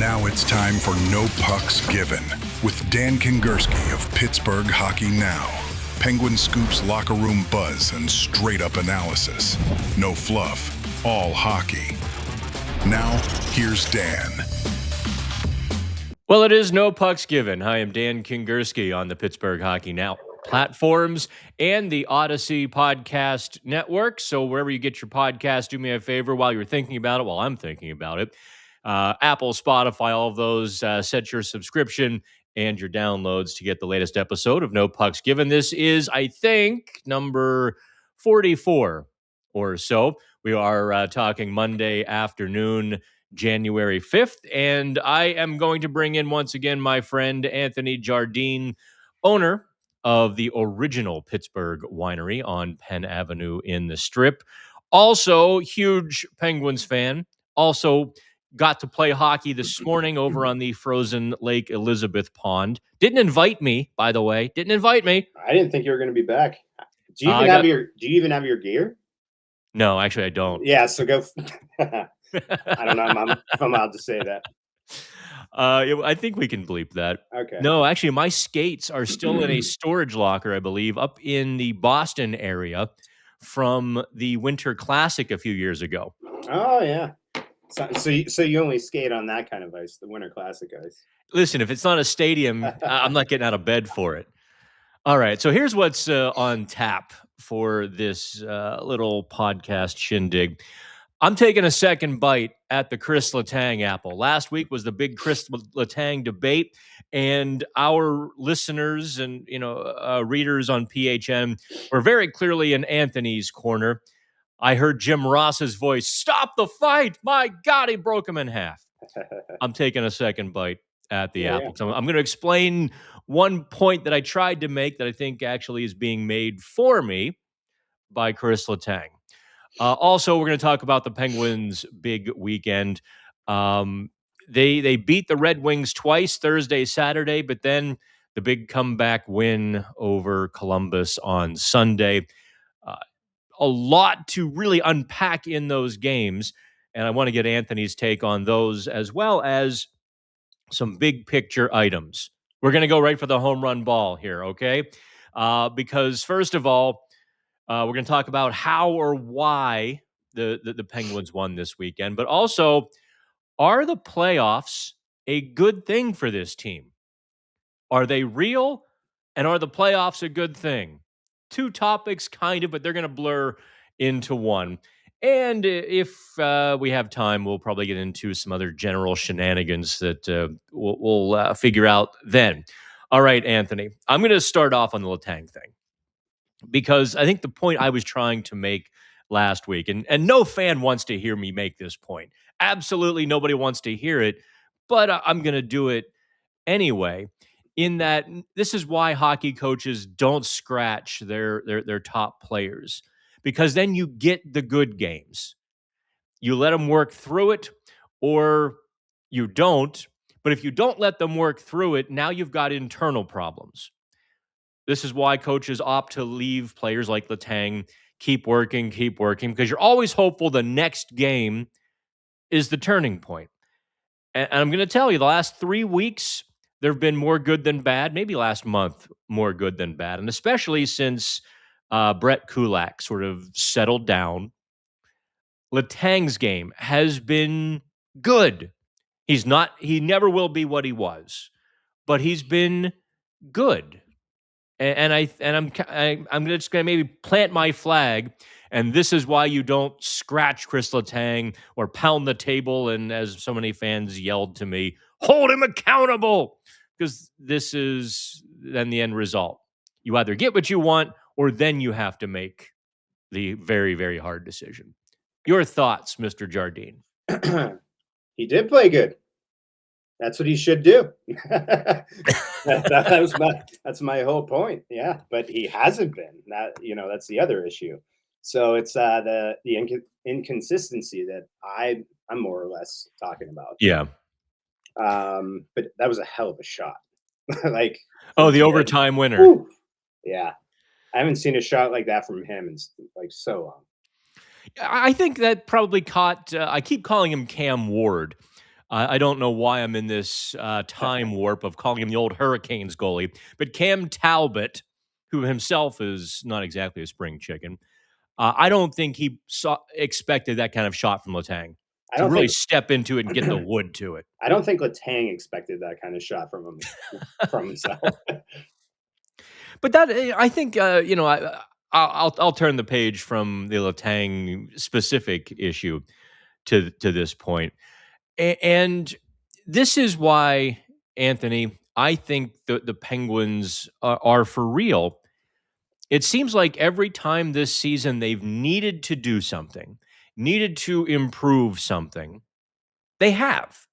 Now it's time for No Pucks Given with Dan Kingerski of Pittsburgh Hockey Now. Penguin Scoop's locker room buzz and straight-up analysis. No fluff, all hockey. Now, here's Dan. Well, it is No Pucks Given. I am Dan Kingerski on the Pittsburgh Hockey Now platforms and the Odyssey Podcast Network. So wherever you get your podcast, do me a favor while you're thinking about it, while I'm thinking about it. Apple, Spotify, all of those, set your subscription and your downloads to get the latest episode of No Pucks Given. This is, I think, number 44 or so. We are talking Monday afternoon, January 5th, and I am going to bring in once again my friend Anthony Jardine, owner of the original Pittsburgh winery on Penn Avenue in the Strip. Also, huge Penguins fan. Also got to play hockey this morning over on the frozen Lake Elizabeth Pond. Didn't invite me, by the way. Didn't invite me. I didn't think you were going to be back. Do you even have your gear? No, actually, I don't. Yeah, so go. I don't know if I'm allowed to say that. I think we can bleep that. Okay. No, actually, my skates are still in a storage locker, I believe, up in the Boston area from the Winter Classic a few years ago. Oh, yeah. So you only skate on that kind of ice, the Winter Classic ice. Listen, if it's not a stadium, I'm not getting out of bed for it. All right, so here's what's on tap for this little podcast shindig. I'm taking a second bite at the Chris Letang apple. Last week was the big Chris Letang debate, and our listeners and readers on PHN were very clearly in Anthony's corner. I heard Jim Ross's voice, "Stop the fight! My God, he broke him in half." I'm taking a second bite at the apple. So I'm going to explain one point that I tried to make that I think actually is being made for me by Chris Letang. Also, we're going to talk about the Penguins' big weekend. They beat the Red Wings twice, Thursday, Saturday, but then the big comeback win over Columbus on Sunday. A lot to really unpack in those games, and I want to get Anthony's take on those as well as some big picture items. We're going to go right for the home run ball here, okay? Because first of all, we're going to talk about how or why the Penguins won this weekend, but also, are the playoffs a good thing for this team? Are they real? And are the playoffs a good thing? Two topics, kind of, but they're going to blur into one. And if we have time, we'll probably get into some other general shenanigans that we'll figure out then. All right, Anthony, I'm going to start off on the Letang thing, because I think the point I was trying to make last week, and no fan wants to hear me make this point. Absolutely nobody wants to hear it, but I'm going to do it anyway, in that this is why hockey coaches don't scratch their top players, because then you get the good games. You let them work through it, or you don't. But if you don't let them work through it, now you've got internal problems. This is why coaches opt to leave players like Letang keep working, because you're always hopeful the next game is the turning point. And I'm going to tell you, the last 3 weeks, there have been more good than bad, maybe last month, more good than bad. And especially since Brett Kulak sort of settled down, Letang's game has been good. He never will be what he was, but he's been good. And I'm just going to maybe plant my flag, and this is why you don't scratch Chris Letang or pound the table, and as so many fans yelled to me, hold him accountable, because this is then the end result. You either get what you want, or then you have to make the very, very hard decision. Your thoughts, Mr. Jardine? He did play good. That's what he should do. That's my whole point. Yeah, but he hasn't been. That's the other issue. So it's the inconsistency that I'm more or less talking about. Yeah. But that was a hell of a shot. The overtime winner. Whew. Yeah, I haven't seen a shot like that from him in so long. I think that probably caught. I keep calling him Cam Ward. I don't know why I'm in this time warp of calling him the old Hurricanes goalie, but Cam Talbot, who himself is not exactly a spring chicken, I don't think he expected that kind of shot from Letang I to don't really think step into it and get the wood to it. I don't think Letang expected that kind of shot from him from himself. But that I think I'll turn the page from the Letang specific issue to this point. And this is why, Anthony, I think the Penguins are for real. It seems like every time this season they've needed to do something, needed to improve something, they have.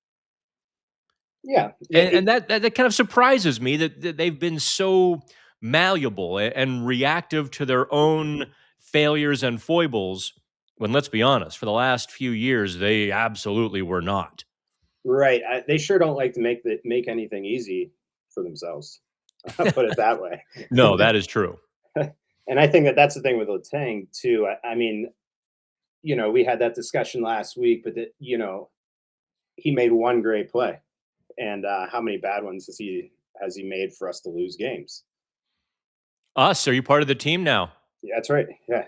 Yeah, And that kind of surprises me that they've been so malleable and reactive to their own failures and foibles when, let's be honest, for the last few years, they absolutely were not. right. They sure don't like to make anything easy for themselves. I'll put it that way. No, that is true. And I think that that's the thing with Letang too. I mean, we had that discussion last week, but he made one great play, and how many bad ones has he made for us to lose games? Us, are you part of the team now? Yeah, that's right. Yeah,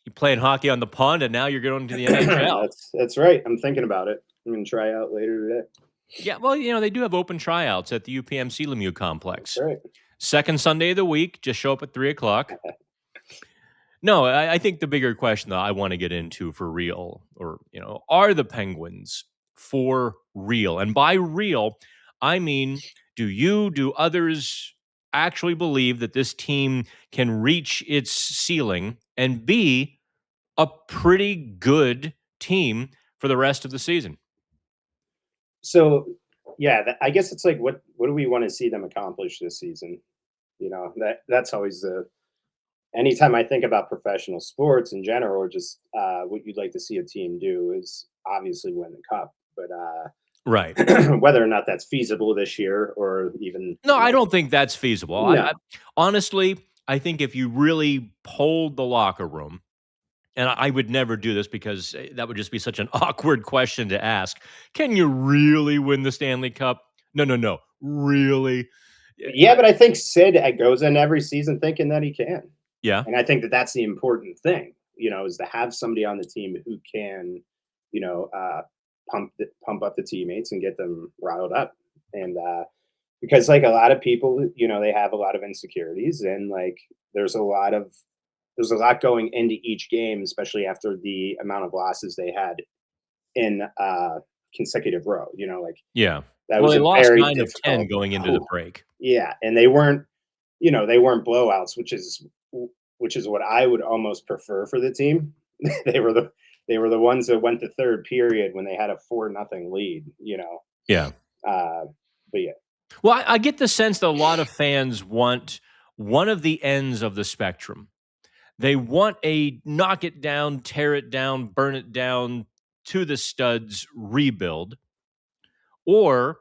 You playing hockey on the pond, and now you're going to the NHL. that's right. I'm thinking about it. I'm gonna try out later today. Yeah, well, they do have open tryouts at the UPMC Lemieux Complex. That's right. Second Sunday of the week. Just show up at 3:00. No, I think the bigger question that I want to get into for real, or are the Penguins for real? And by real, I mean, do others actually believe that this team can reach its ceiling and be a pretty good team for the rest of the season? So, yeah, I guess it's like, what do we want to see them accomplish this season? That's always the anytime I think about professional sports in general, or just what you'd like to see a team do is obviously win the cup. But Right. whether or not that's feasible this year, or even No, I don't think that's feasible. No. Honestly, I think if you really polled the locker room, and I would never do this because that would just be such an awkward question to ask. Can you really win the Stanley Cup? No. Really? Yeah, but I think Sid goes in every season thinking that he can. Yeah. And I think that that's the important thing, is to have somebody on the team who can, pump up the teammates and get them riled up. And because like a lot of people, they have a lot of insecurities, and like there's a lot going into each game, especially after the amount of losses they had in consecutive row. Yeah. That Well, was they a lost very 9 of 10 difficult. going into the break. Yeah, and they weren't blowouts, which is what I would almost prefer for the team. they were the ones that went to third period when they had a 4-0 lead. Yeah. But yeah, Well, I get the sense that a lot of fans want one of the ends of the spectrum. They want a knock it down, tear it down, burn it down to the studs rebuild, or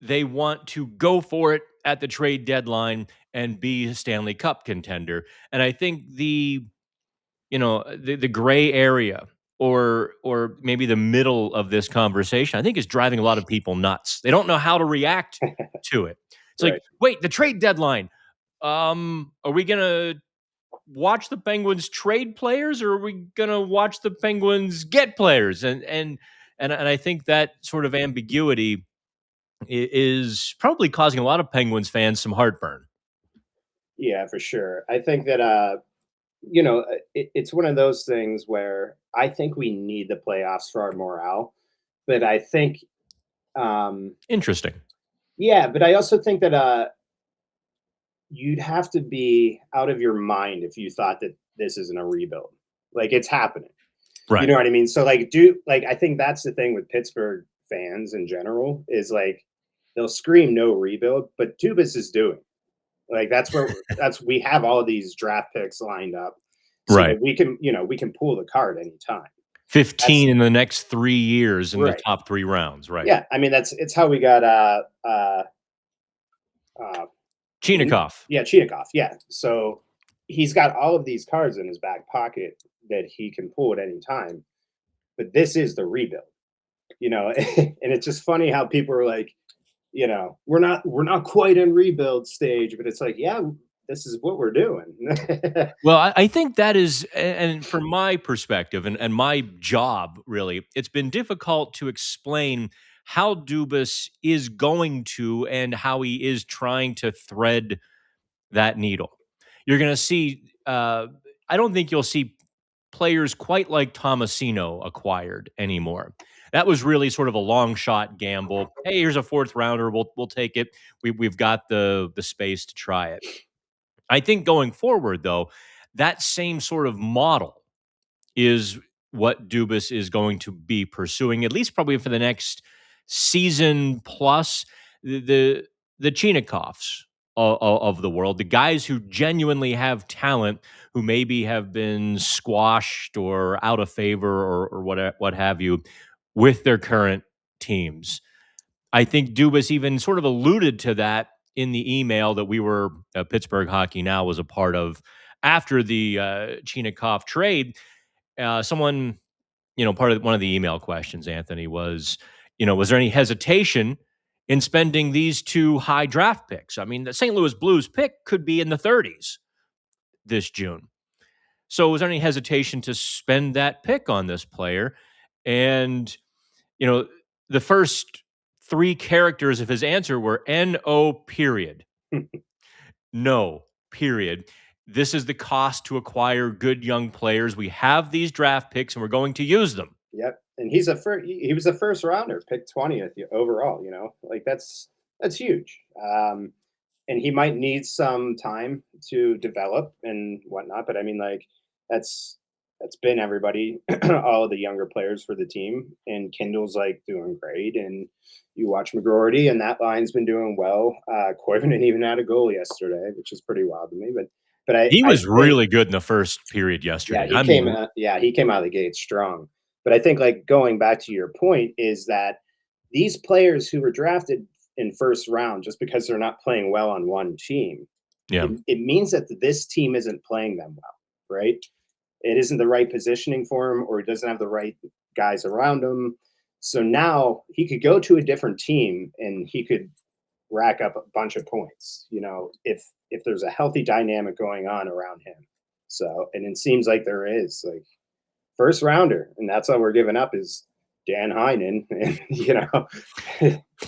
they want to go for it at the trade deadline and be a Stanley Cup contender. And I think the gray area, or maybe the middle of this conversation, I think is driving a lot of people nuts. They don't know how to react to it. It's right. like, wait, the trade deadline. Are we gonna watch the Penguins trade players, or are we gonna watch the Penguins get players? And I think that sort of ambiguity is probably causing a lot of Penguins fans some heartburn. Yeah, for sure. I think that it's one of those things where I think we need the playoffs for our morale, but I think Interesting. yeah, but I also think that you'd have to be out of your mind if you thought that this isn't a rebuild. Like, it's happening. Right. You know what I mean? So like, I think that's the thing with Pittsburgh fans in general, is like they'll scream no rebuild, but Dubas is doing. Like we have all of these draft picks lined up. So Right. we can pull the card anytime. 15 in the next 3 years in the Right. top 3 rounds, right? Yeah, I mean it's how we got Chinakhov. Yeah, Chinakhov. Yeah. So he's got all of these cards in his back pocket that he can pull at any time. But this is the rebuild. and it's just funny how people are like, we're not quite in rebuild stage, but it's like, yeah, this is what we're doing. Well, I think that is, and from my perspective and my job, really, it's been difficult to explain how Dubas is going to and how he is trying to thread that needle. You're going to see, I don't think you'll see players quite like Tomasino acquired anymore. That was really sort of a long shot gamble. Hey, here's a fourth rounder. We'll take it. We've got the space to try it. I think going forward, though, that same sort of model is what Dubas is going to be pursuing, at least probably for the next season plus. The Chinakhovs of the world, the guys who genuinely have talent, who maybe have been squashed or out of favor or what have you with their current teams. I think Dubas even sort of alluded to that in the email that we were Pittsburgh Hockey Now was a part of after the Chinakhov trade. Someone, part of one of the email questions, Anthony, was, was there any hesitation in spending these two high draft picks? I mean, the St. Louis Blues pick could be in the 30s this June. So was there any hesitation to spend that pick on this player? And, the first three characters of his answer were N-O period. No, period. This is the cost to acquire good young players. We have these draft picks and we're going to use them. Yep. And he was a first rounder, picked 20th overall, like that's huge. And he might need some time to develop and whatnot, but I mean, like that's been everybody, all of the younger players for the team. And Kindle's like doing great. And you watch McGroarty, and that line's been doing well. Koivunen even had a goal yesterday, which is pretty wild to me. But he was really good in the first period yesterday. Yeah, he came out of the gate strong. But I think, like, going back to your point, is that these players who were drafted in first round, just because they're not playing well on one team, it means that this team isn't playing them well, right? It isn't the right positioning for him, or he doesn't have the right guys around him. So now he could go to a different team and he could rack up a bunch of points, if there's a healthy dynamic going on around him. So, and it seems like there is, like, first rounder, and that's all we're giving up is Dan Heinen.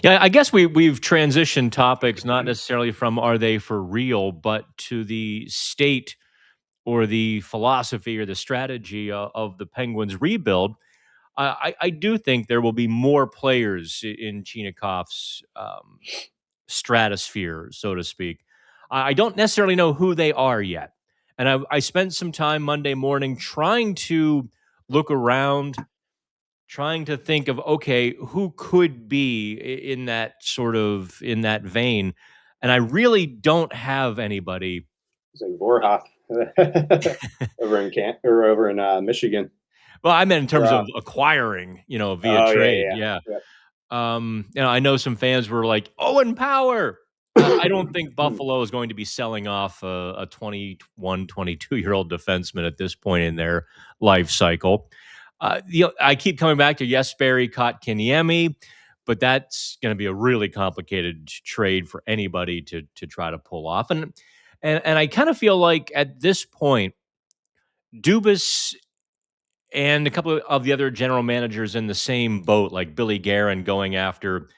Yeah, I guess we've transitioned topics, not necessarily from are they for real, but to the state or the philosophy or the strategy of the Penguins rebuild. I do think there will be more players in Chinakhov's stratosphere, so to speak. I don't necessarily know who they are yet. And I spent some time Monday morning trying to look around, trying to think of, okay, who could be in that vein. And I really don't have anybody. It's like Vorhoff over in Michigan. Well, I meant in terms of acquiring, via trade. Yeah. I know some fans were like, Owen Power. I don't think Buffalo is going to be selling off a 21, 22-year-old defenseman at this point in their life cycle. I keep coming back to Jesperi Kotkaniemi, but that's going to be a really complicated trade for anybody to try to pull off. And I kind of feel like at this point, Dubas and a couple of the other general managers in the same boat, like Billy Guerin going after,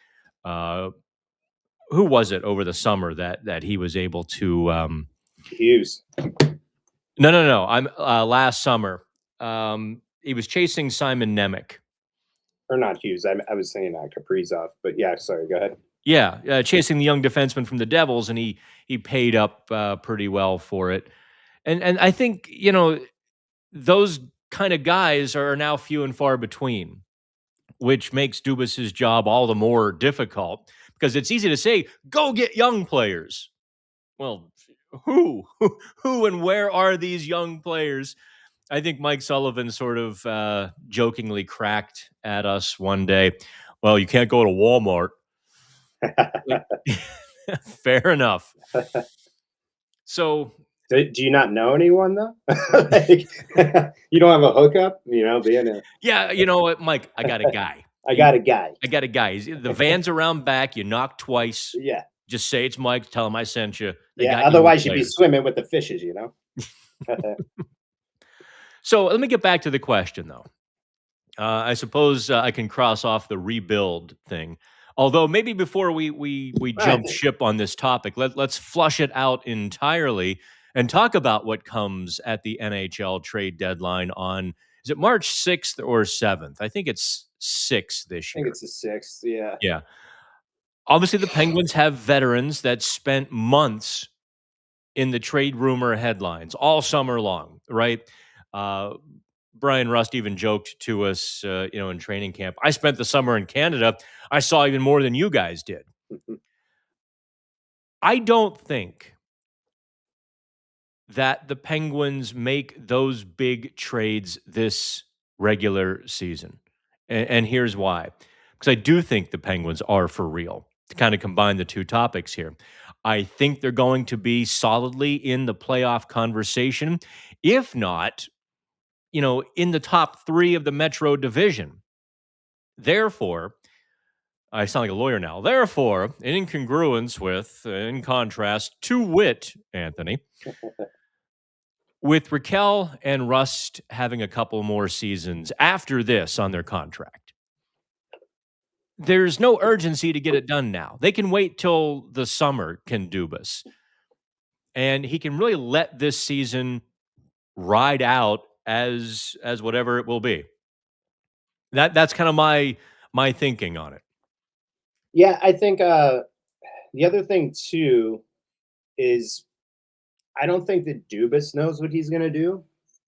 who was it over the summer that he was able to Hughes. No. I'm last summer. He was chasing Simon Nemec. Or not Hughes. I was saying Kaprizov, but yeah, sorry, go ahead. Yeah, chasing the young defenseman from the Devils, and he paid up pretty well for it. And I think, those kind of guys are now few and far between, which makes Dubas's job all the more difficult, because it's easy to say, go get young players. Well, who and where are these young players? I think Mike Sullivan sort of jokingly cracked at us one day, well, you can't go to Walmart. Fair enough. So, do you not know anyone though? Like, you don't have a hookup, being a... Yeah, you know what, Mike? I got a guy. I got a guy. I got a guy. The van's around back. You knock twice. Yeah. Just say it's Mike. Tell him I sent you. They Yeah. got you new Otherwise, you'd be players. swimming with the fishes, you know? So let me get back to the question, though. I suppose I can cross off the rebuild thing. Although maybe before we jump ship on this topic, let's flush it out entirely and talk about what comes at the NHL trade deadline on, is it March 6th or 7th? I think it's 6th this I think year. it's the 6th. Yeah. Yeah. Obviously, the Penguins have veterans that spent months in the trade rumor headlines all summer long, right? Brian Rust even joked to us, in training camp. I spent the summer in Canada. I saw even more than you guys did. I don't think that the Penguins make those big trades this regular season. And here's why. Because I do think the Penguins are for real, to kind of combine the two topics here. I think they're going to be solidly in the playoff conversation, if not, in the top 3 of the Metro Division. Therefore, I sound like a lawyer now. Therefore, in incongruence with, in contrast, to wit, Anthony, with Raquel and Rust having a couple more seasons after this on their contract, there's no urgency to get it done now. They can wait till the summer, can Dubas. And he can really let this season ride out as whatever it will be. That's kind of my thinking on it. Yeah, I think the other thing too is I don't think that Dubas knows what he's going to do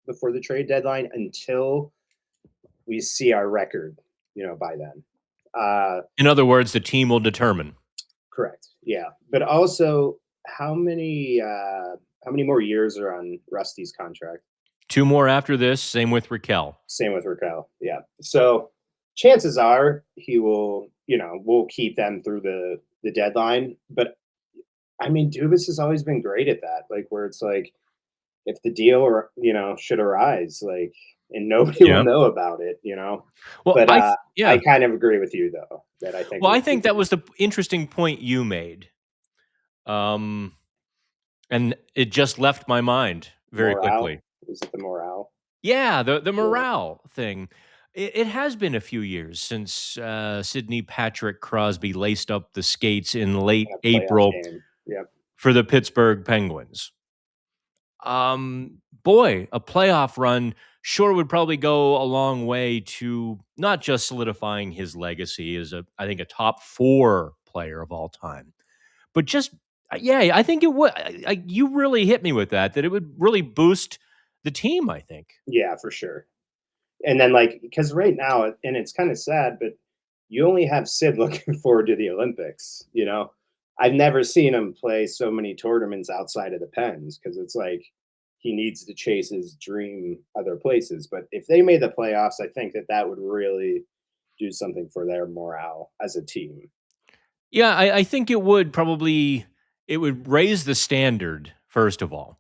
before the trade deadline until we see our record, by then. In other words, the team will determine. Correct. Yeah, but also how many more years are on Rusty's contract? 2 more after this. Same with Raquel. Yeah. So chances are he will, we'll keep them through the deadline. But I mean, Dubas has always been great at that. Like where it's like, if the deal should arise, like, and nobody will know about it, Well, but I kind of agree with you though, that I think. Well, I think that was the interesting point you made. And it just left my mind very quickly. Is it the morale? Yeah, the morale thing. It has been a few years since Sidney Patrick Crosby laced up the skates in late April for the Pittsburgh Penguins. Boy, a playoff run sure would probably go a long way to not just solidifying his legacy as I think a top 4 player of all time, but just, I think it would. You really hit me with that it would really boost the team, I think. Yeah, for sure. And then because right now, and it's kind of sad, but you only have Sid looking forward to the Olympics, I've never seen him play so many tournaments outside of the Pens because it's like he needs to chase his dream other places. But if they made the playoffs, I think that would really do something for their morale as a team. Yeah, I think it would raise the standard, first of all.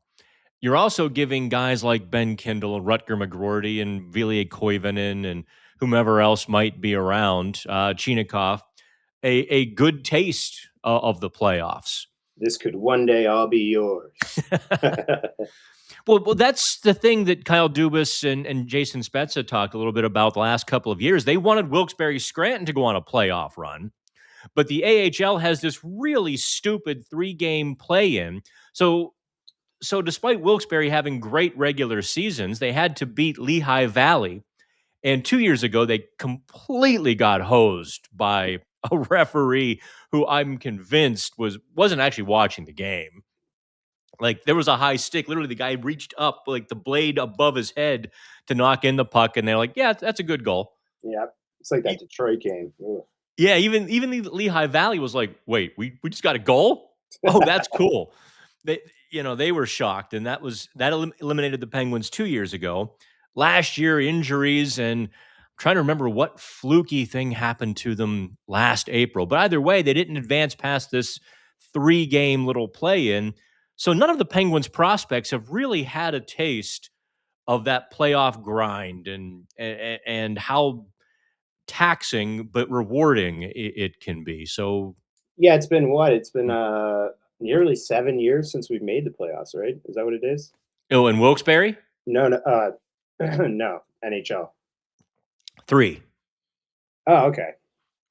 You're also giving guys like Ben Kindle, Rutger McGroarty, and Villiers Koivunen, and whomever else might be around, Chinakhov, a good taste of the playoffs. This could one day all be yours. Well, that's the thing that Kyle Dubas and Jason Spezza talked a little bit about the last couple of years. They wanted Wilkes-Barre Scranton to go on a playoff run, but the AHL has this really stupid 3-game play-in. So despite Wilkes-Barre having great regular seasons, they had to beat Lehigh Valley. And 2 years ago, they completely got hosed by a referee who I'm convinced wasn't actually watching the game. Like there was a high stick. Literally, the guy reached up like the blade above his head to knock in the puck, and they're like, "Yeah, that's a good goal." Yeah, it's like that Detroit game. Ugh. Yeah, even the Lehigh Valley was like, "Wait, we just got a goal? Oh, that's cool." They were shocked, and that eliminated the Penguins 2 years ago. Last year, injuries, and I'm trying to remember what fluky thing happened to them last April. But either way, they didn't advance past this 3-game little play-in. So none of the Penguins' prospects have really had a taste of that playoff grind and how taxing but rewarding it can be. So Yeah, it's been what? It's been nearly 7 years since we've made the playoffs, right? Is that what it is? oh, and Wilkes-Barre No, no, no, NHL. 3. Oh, okay.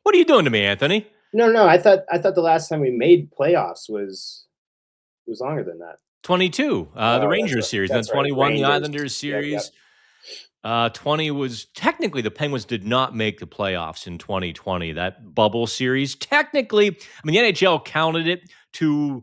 What are you doing to me, Anthony? No. I thought the last time we made playoffs was longer than that. 22, the Oh, Rangers series, and then That's right. 21, the Rangers. Islanders Yep, yep. series. 20 was technically the Penguins did not make the playoffs in 2020. That bubble series, technically, I mean, the NHL counted it to,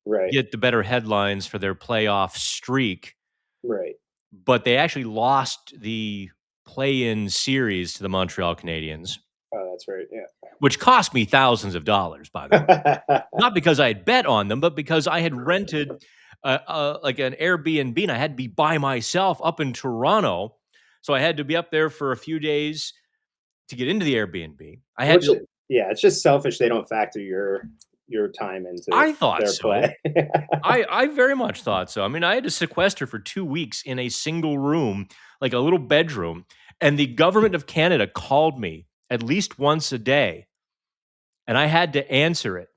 Right, get the better headlines for their playoff streak, right. but they actually lost the play-in series to the Montreal Canadiens, Oh, that's right. Yeah. which cost me thousands of dollars, by the way. Not because I had bet on them, but because I had rented like an Airbnb and I had to be by myself up in Toronto. So I had to be up there for a few days to get into the Airbnb. It's just selfish. They don't factor your time into I thought their so. play. I very much thought so. I mean, I had to sequester for 2 weeks in a single room, like a little bedroom. And the government of Canada called me at least once a day, and I had to answer it.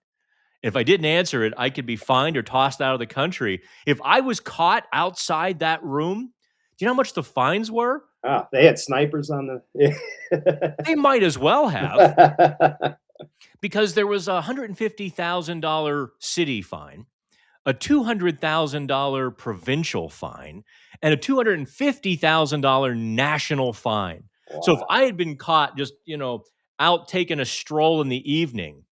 If I didn't answer it, I could be fined or tossed out of the country. If I was caught outside that room, do you know how much the fines were? Oh, they had snipers on They might as well have, the. because there was a $150,000 city fine, a $200,000 provincial fine, and a $250,000 national fine. Wow. So if I had been caught just, out taking a stroll in the evening,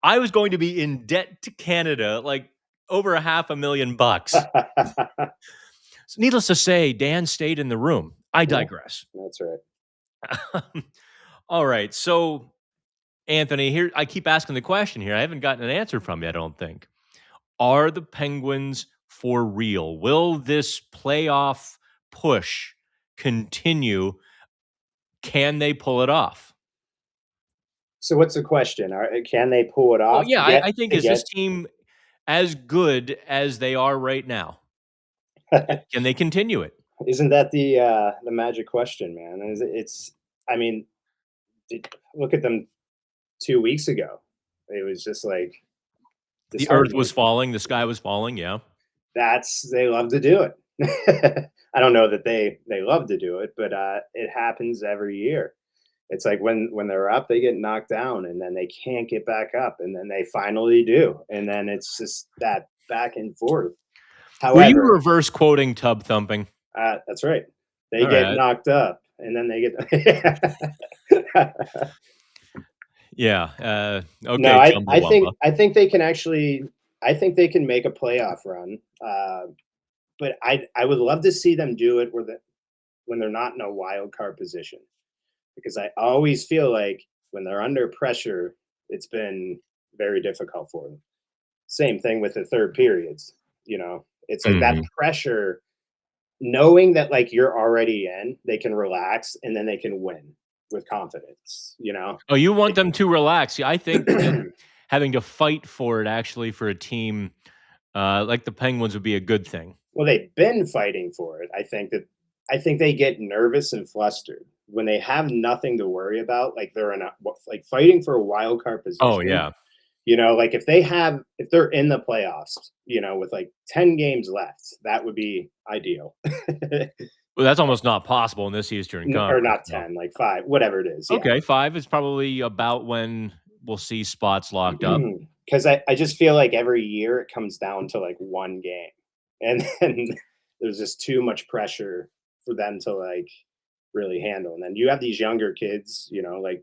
I was going to be in debt to Canada, like over $500,000. So needless to say, Dan stayed in the room. I digress. That's right. All right. So, Anthony, here I keep asking the question here. I haven't gotten an answer from you, I don't think. Are the Penguins for real? Will this playoff push continue? Can they pull it off? So what's the question? Can they pull it off? Well, yeah, I think is this team as good as they are right now? Can they continue it? Isn't that the magic question, man? I mean, look at them 2 weeks ago. It was just like the earth was falling, the sky was falling. Yeah, they love to do it. I don't know that they love to do it, but it happens every year. It's like when they're up, they get knocked down, and then they can't get back up, and then they finally do, and then it's just that back and forth. However, were you reverse quoting tub thumping? That's right. They get knocked up, and then they get. Yeah. Okay. No, I think they can actually. I think they can make a playoff run. But I would love to see them do it when they're not in a wild card position, because I always feel like when they're under pressure, it's been very difficult for them. Same thing with the third periods. It's like that pressure, knowing that like you're already in, they can relax and then they can win with confidence. Oh, you want them to relax? I think that having to fight for it actually for a team like the Penguins would be a good thing. Well, they've been fighting for it. I think they get nervous and flustered when they have nothing to worry about. Like they're like fighting for a wild card position. Oh yeah. Like if they're in the playoffs, with like 10 games left, that would be ideal. Well, that's almost not possible in this Eastern Conference. Or not 10, like 5, whatever it is. Yeah. Okay, 5 is probably about when we'll see spots locked up. Because I just feel like every year it comes down to like one game. And then there's just too much pressure for them to like really handle. And then you have these younger kids, like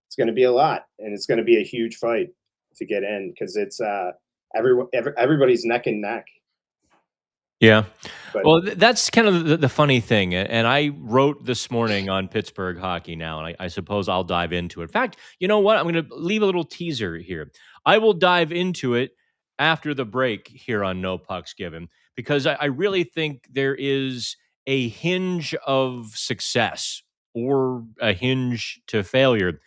it's going to be a lot, and it's going to be a huge fight to get in, because it's everybody's neck and neck. Yeah. Well, that's kind of the funny thing. And I wrote this morning on Pittsburgh Hockey Now, and I suppose I'll dive into it. In fact, you know what? I'm going to leave a little teaser here. I will dive into it after the break here on No Pucks Given, because I really think there is a hinge of success or a hinge to failure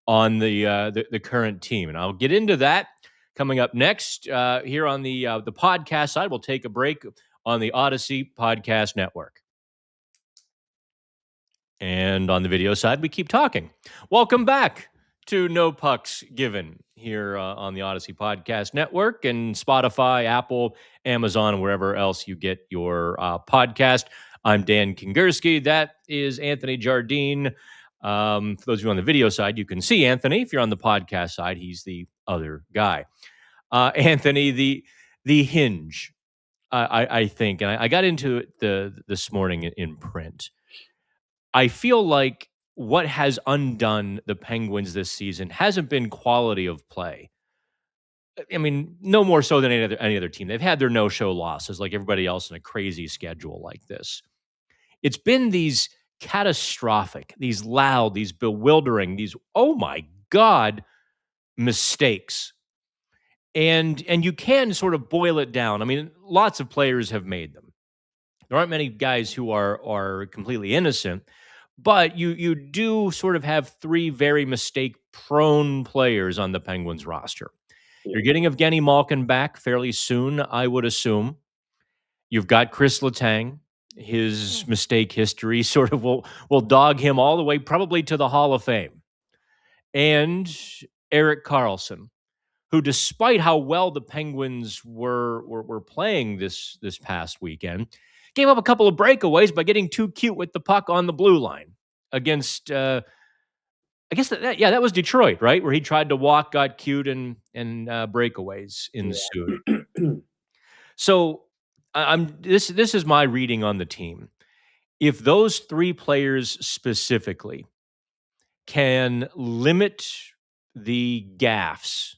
on the current team. And I'll get into that coming up next here on the podcast side. We'll take a break on the Odyssey Podcast Network. And on the video side, we keep talking. Welcome back to No Pucks Given here on the Odyssey Podcast Network and Spotify, Apple, Amazon, wherever else you get your podcast. I'm Dan Kingersky. That is Anthony Jardine. For those of you on the video side, you can see Anthony. If you're on the podcast side, he's the other guy. Anthony, the Hinge, I think, and I got into it this morning in print. I feel like what has undone the Penguins this season hasn't been quality of play. I mean, no more so than any other team. They've had their no-show losses like everybody else in a crazy schedule like this. It's been these catastrophic, these loud, these bewildering, these, oh my God, mistakes. And you can sort of boil it down. I mean, lots of players have made them. There aren't many guys who are completely innocent, but you do sort of have three very mistake-prone players on the Penguins roster. You're getting Evgeny Malkin back fairly soon, I would assume. You've got Chris Letang. His mistake history sort of will dog him all the way probably to the Hall of Fame. And Erik Karlsson, who, despite how well the Penguins were playing this past weekend, gave up a couple of breakaways by getting too cute with the puck on the blue line against, I guess that was Detroit, right? Where he tried to walk, got cute, and breakaways ensued. So this is my reading on the team. If those three players specifically can limit the gaffes,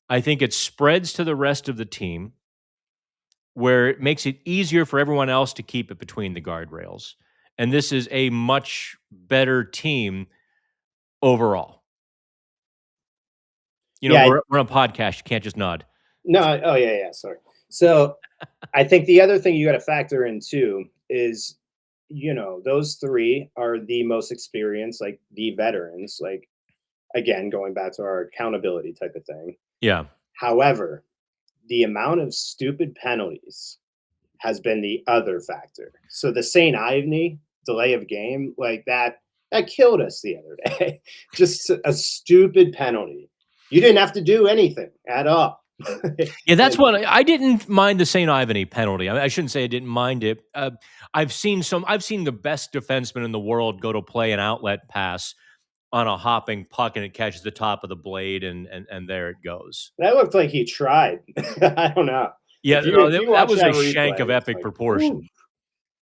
I think it spreads to the rest of the team, where it makes it easier for everyone else to keep it between the guardrails. And this is a much better team overall. You know, we're on a podcast. You can't just nod. No. Oh, yeah. Sorry. So I think the other thing you got to factor in too is, those three are the most experienced, like the veterans, like, again, going back to our accountability type of thing. Yeah. However, the amount of stupid penalties has been the other factor. So the St. Ivany delay of game, like that killed us the other day. Just a stupid penalty. You didn't have to do anything at all. Yeah, that's what I didn't mind the St. Ivany penalty. I shouldn't say I didn't mind it. I've seen the best defenseman in the world go to play an outlet pass on a hopping puck and it catches the top of the blade and there it goes. That looked like he tried. I don't know. Yeah, that was a shank of epic proportion. Ooh.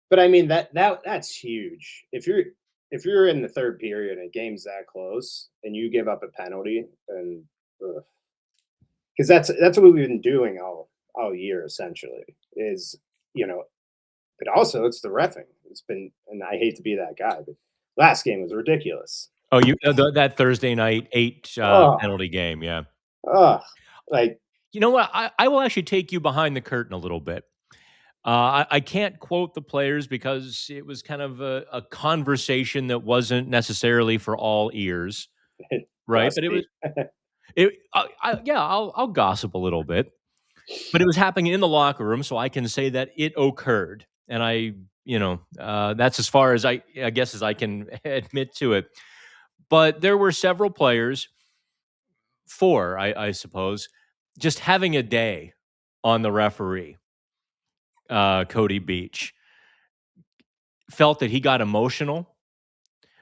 But I mean that's huge. If you're in the third period and a game's that close and you give up a penalty, and because that's what we've been doing all year essentially is, but also it's the reffing. It's been, and I hate to be that guy, but last game was ridiculous. Oh, that Thursday night 8 penalty game, yeah. Like, you know what? I will actually take you behind the curtain a little bit. I can't quote the players because it was kind of a conversation that wasn't necessarily for all ears, right? But it was, I'll gossip a little bit, but it was happening in the locker room, so I can say that it occurred, and that's as far as I guess as I can admit to it. But there were several players, 4, I suppose, just having a day on the referee. Cody Beach felt that he got emotional,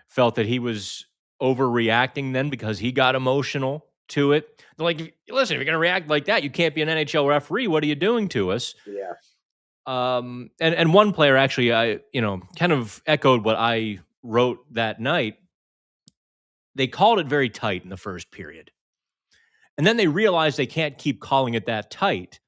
felt that he was overreacting then because he got emotional to it. They're like, listen, if you're going to react like that, you can't be an NHL referee. What are you doing to us? Yeah. And one player actually, kind of echoed what I wrote that night. They called it very tight in the first period. And then they realized they can't keep calling it that tight.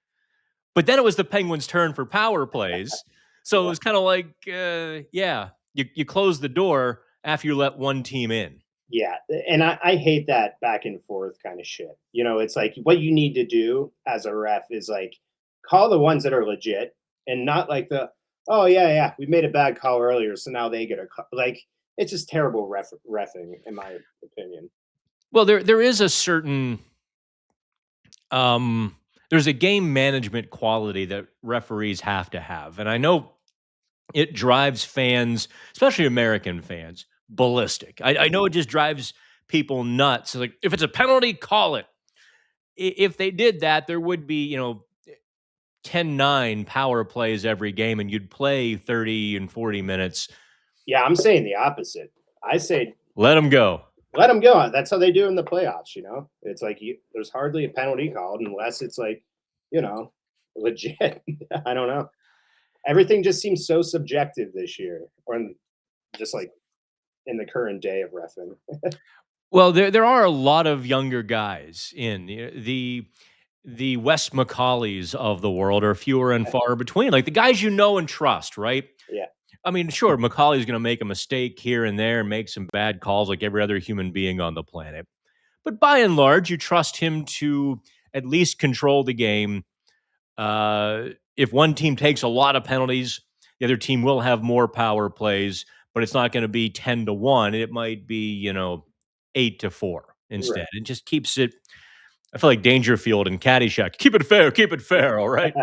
But then it was the Penguins' turn for power plays. So it was kind of like, you close the door after you let one team in. Yeah, and I hate that back and forth kind of shit. It's like what you need to do as a ref is like call the ones that are legit and not like we made a bad call earlier, so now they get a call. Like, it's just terrible reffing, in my opinion. Well, there is a certain there's a game management quality that referees have to have. And I know it drives fans, especially American fans, ballistic. I know it just drives people nuts. Like, if it's a penalty, call it. If they did that, there would be, 10-9 power plays every game, and you'd play 30 and 40 minutes. Yeah, I'm saying the opposite. I say let them go. Let them go. That's how they do in the playoffs. It's like there's hardly a penalty called unless it's like, legit. I don't know. Everything just seems so subjective this year, or just like in the current day of reffing. Well, there are a lot of younger guys in the Wes McCaulleys of the world are fewer and far between. Like the guys you know and trust, right? Yeah. I mean, sure, McCauley's going to make a mistake here and there and make some bad calls like every other human being on the planet. But by and large, you trust him to at least control the game. If one team takes a lot of penalties, the other team will have more power plays, but it's not going to be 10-1. It might be, 8-4 instead. Right. It just keeps it. I feel like Dangerfield and Caddyshack. Keep it fair, all right?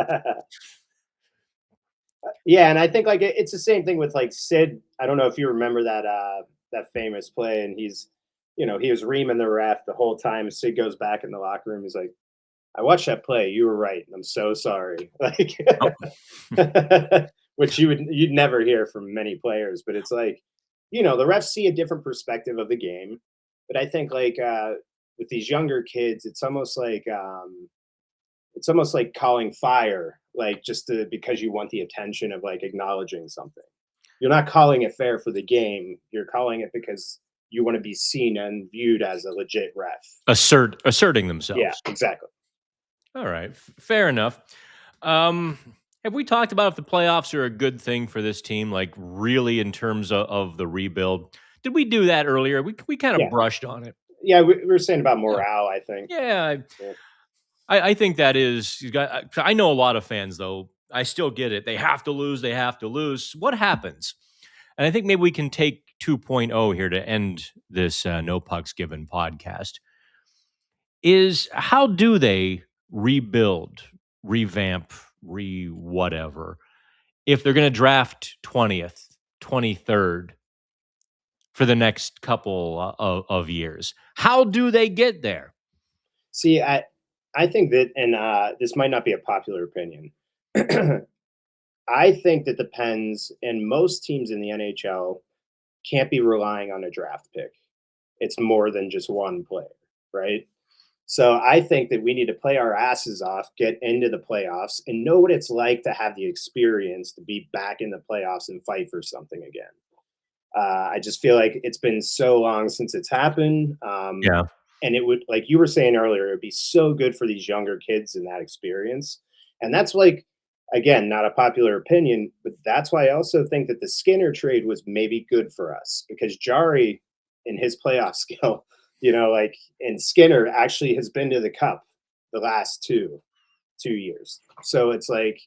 Yeah, and I think like it's the same thing with like Sid. I don't know if you remember that famous play, and he was reaming the ref the whole time. Sid goes back in the locker room. He's like, "I watched that play. You were right. I'm so sorry." Like, which you'd never hear from many players, but it's like, the refs see a different perspective of the game. But I think like with these younger kids, it's almost like calling fire, like because you want the attention of like acknowledging something. You're not calling it fair for the game. You're calling it because you want to be seen and viewed as a legit ref. Asserting themselves. Yeah, exactly. All right, fair enough. Have we talked about if the playoffs are a good thing for this team, like really in terms of the rebuild? Did we do that earlier? We kind of brushed on it. Yeah, we were saying about morale, I think. Yeah. I think that is. I know a lot of fans, though. I still get it. They have to lose. They have to lose. What happens? And I think maybe we can take 2.0 here to end this No Pucks Given podcast. Is how do they rebuild, revamp, whatever, if they're going to draft 20th, 23rd for the next couple of years? How do they get there? See, I think that, and this might not be a popular opinion. I think that depends, and most teams in the NHL can't be relying on a draft pick. It's more than just one player, right? So I think that we need to play our asses off, get into the playoffs, and know what it's like to have the experience to be back in the playoffs and fight for something again. I just feel like it's been so long since it's happened. Yeah. And it would, like you were saying earlier, it would be so good for these younger kids in that experience. And that's like, again, not a popular opinion, but that's why I also think that the Skinner trade was maybe good for us, because Jari, in his playoff skill, and Skinner actually has been to the Cup the last two years. So it's like,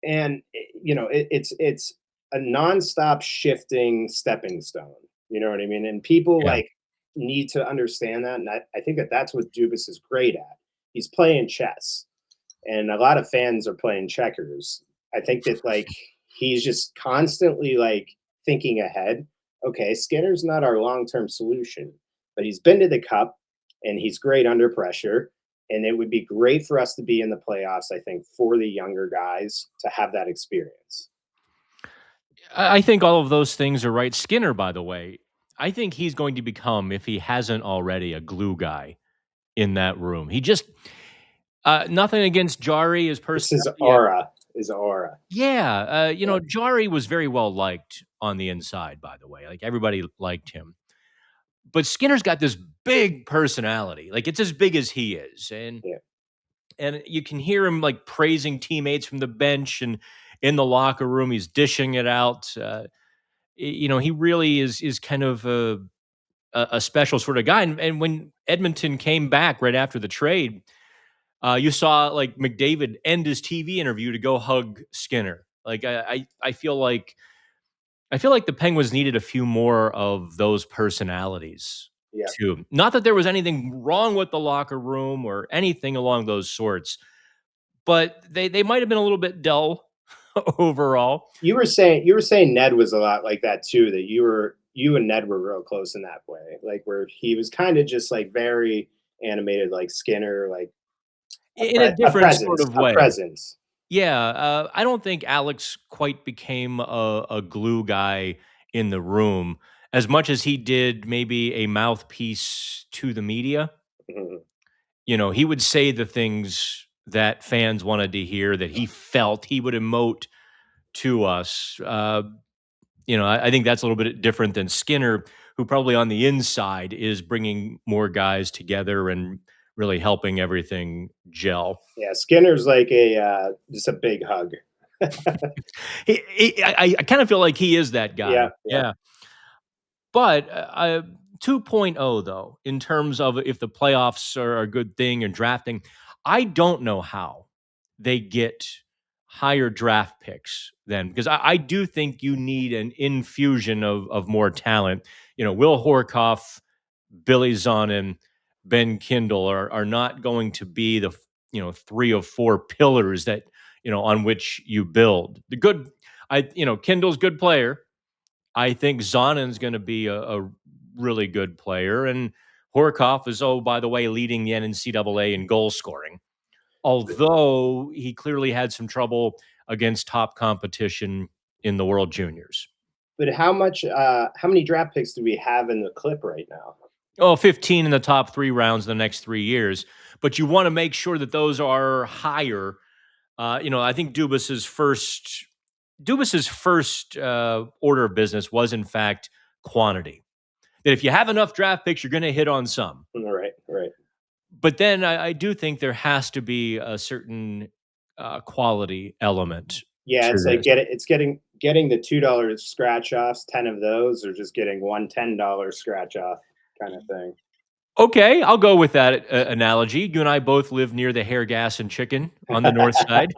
and it's a nonstop shifting stepping stone. You know what I mean? And people need to understand that. And I think that that's what Dubas is great at. He's playing chess, and a lot of fans are playing checkers. I think that like he's just constantly like thinking ahead. Okay, Skinner's not our long-term solution, but he's been to the Cup and he's great under pressure. And it would be great for us to be in the playoffs, I think, for the younger guys to have that experience. I think all of those things are right. Skinner, by the way, I think he's going to become, if he hasn't already, a glue guy in that room. He just, nothing against Jari, his person. His aura. Yeah. Jari was very well liked on the inside, by the way. Like, everybody liked him. But Skinner's got this big personality. Like, it's as big as he is. And you can hear him like praising teammates from the bench, and in the locker room, he's dishing it out. He really is kind of a special sort of guy. And when Edmonton came back right after the trade, you saw like McDavid end his TV interview to go hug Skinner. Like I feel like the Penguins needed a few more of those personalities too. Not that there was anything wrong with the locker room or anything along those sorts, but they might have been a little bit dull overall. You were saying Ned was a lot like that too. That you and Ned were real close in that way, like where he was kind of just like very animated, like Skinner, like In a different sort of a way. presence. Yeah, I don't think Alex quite became a glue guy in the room as much as he did maybe a mouthpiece to the media. Mhm. You know, he would say the things that fans wanted to hear, that he felt. He would emote to us. You know, I think that's a little bit different than Skinner, who probably on the inside is bringing more guys together and really helping everything gel. Yeah, Skinner's like a just a big hug. I kind of feel like he is that Yeah, guy. yeah. Yeah. But 2.0, though, in terms of if the playoffs are a good thing and drafting, I don't know how they get higher draft picks then, because I do think you need an infusion of more talent. You know, Will Horkoff, Billy Zonin, Ben Kindle are not going to be the, you know, 3 or 4 pillars that, you know, on which you build. The good, Kindle's good player. I think Zonin's going to be a really good player, and Horkoff is, oh, by the way, leading the NCAA in goal scoring. Although he clearly had some trouble against top competition in the World Juniors. But how many draft picks do we have in the clip right now? Oh, 15 in the top 3 rounds in the next 3 years. But you want to make sure that those are higher. I think Dubas's first order of business was, in fact, quantity. That if you have enough draft picks, you're going to hit on some. Right, right. But then I do think there has to be a certain quality element. Yeah, to it's like this. getting the $2 scratch offs, 10 of those, or just getting one $10 scratch off kind of thing. Okay, I'll go with that analogy. You and I both live near the Hair, Gas, and Chicken on the north side.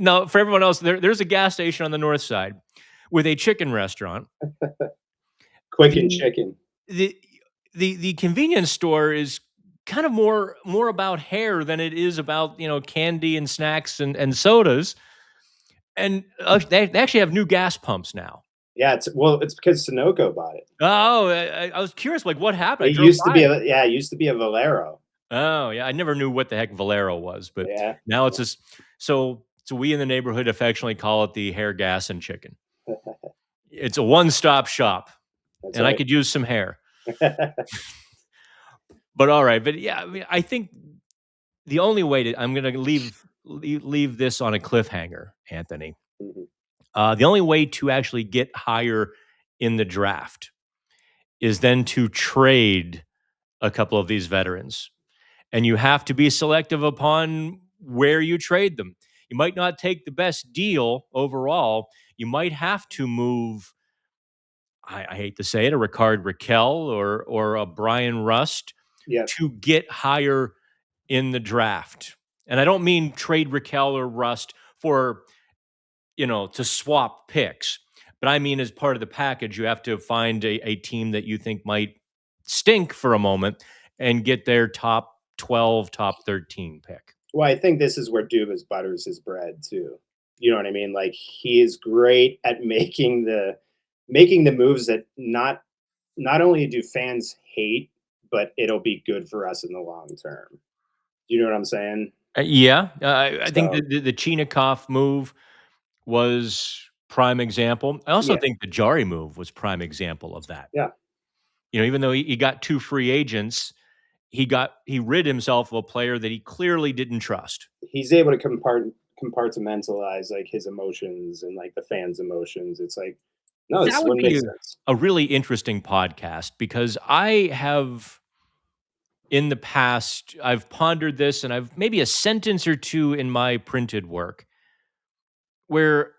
Now, for everyone else, there's a gas station on the north side with a chicken restaurant. Quick and The chicken. the the convenience store is kind of more about hair than it is about, candy and snacks and sodas. And they actually have new gas pumps now. Yeah, it's because Sunoco bought it. Oh, I was curious, like, what happened? I It drove used to by be it. it used to be a Valero. Oh, yeah, I never knew what the heck Valero was, but Yeah. now it's just so we in the neighborhood affectionately call it the Hair, Gas, and Chicken. It's a one-stop shop, That's and I right. could use some hair. But all right, but yeah, I mean, I think the only way to I'm gonna leave this on a cliffhanger, Anthony. Mhm. The only way to actually get higher in the draft is then to trade a couple of these veterans. And you have to be selective upon where you trade them. You might not take the best deal overall. You might have to move, I hate to say it, a Ricard Raquel or a Brian Rust Yeah. to get higher in the draft. And I don't mean trade Raquel or Rust for, to swap picks. But I mean, as part of the package, you have to find a team that you think might stink for a moment and get their top 12, top 13 pick. Well, I think this is where Dubas butters his bread too. You know what I mean? Like he is great at making the moves that not only do fans hate, but it'll be good for us in the long term. You know what I'm saying? Yeah, I think So the Chinakhov move was prime example. I also yeah, think the Jari move was prime example of that. yeah. Even though he got 2 free agents, he rid himself of a player that he clearly didn't trust. He's able to compartmentalize like his emotions and like the fans' emotions. It's like, no, That this would wouldn't make be sense. a really interesting podcast because I have in the past I've pondered this and I've maybe a sentence or two in my printed work where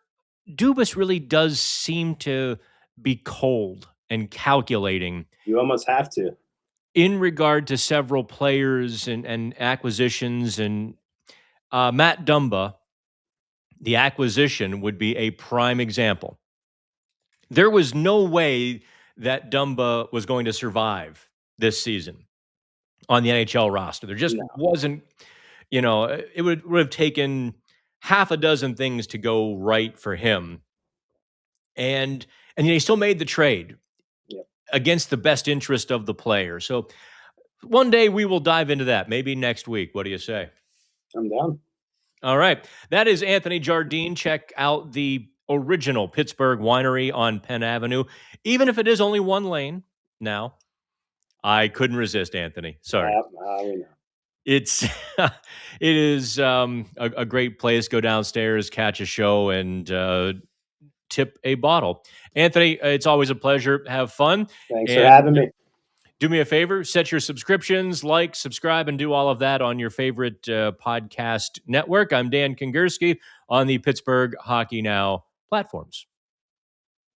Dubas really does seem to be cold and calculating You almost have to. in regard to several players and acquisitions. And Matt Dumba, the acquisition would be a prime example. There was no way that Dumba was going to survive this season on the NHL roster. There just No. wasn't. it would have taken half a dozen things to go right for him. And he still made the trade against the best interest of the player. So one day we will dive into that, maybe next week. What do you say? I'm down. All right. That is Anthony Jardine. Check out the original Pittsburgh winery on Penn Avenue, even if it is only one lane now. I couldn't resist, Anthony. Sorry. We know. It is a great place. Go downstairs, catch a show, and tip a bottle. Anthony, it's always a pleasure. Have fun. Thanks for having me. Do me a favor, set your subscriptions, like, subscribe, and do all of that on your favorite podcast network. I'm Dan Kingerski on the Pittsburgh Hockey Now platforms.